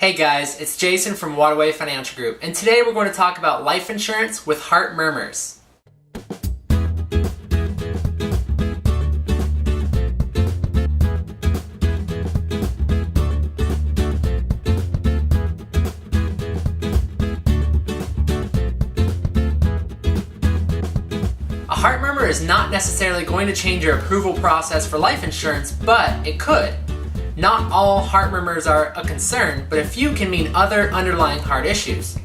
Hey guys, it's Jason from Waterway Financial Group, and today we're going to talk about life insurance with heart murmurs. A heart murmur is not necessarily going to change your approval process for life insurance, but it could. Not all heart murmurs are a concern, but a few can mean other underlying heart issues.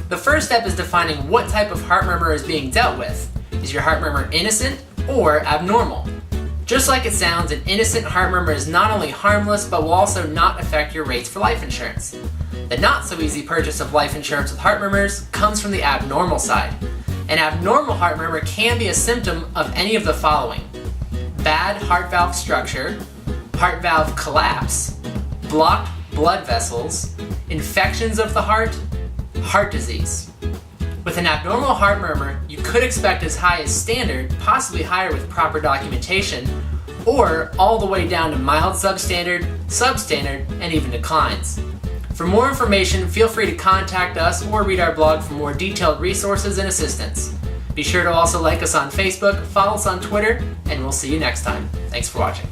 The first step is defining what type of heart murmur is being dealt with. Is your heart murmur innocent or abnormal? Just like it sounds, an innocent heart murmur is not only harmless, but will also not affect your rates for life insurance. The not so easy purchase of life insurance with heart murmurs comes from the abnormal side. An abnormal heart murmur can be a symptom of any of the following: bad heart valve structure, heart valve collapse, blocked blood vessels, infections of the heart disease. With an abnormal heart murmur, you could expect as high as standard, possibly higher with proper documentation, or all the way down to mild substandard, substandard, and even declines. For more information, feel free to contact us or read our blog for more detailed resources and assistance. Be sure to also like us on Facebook, follow us on Twitter, and we'll see you next time. Thanks for watching.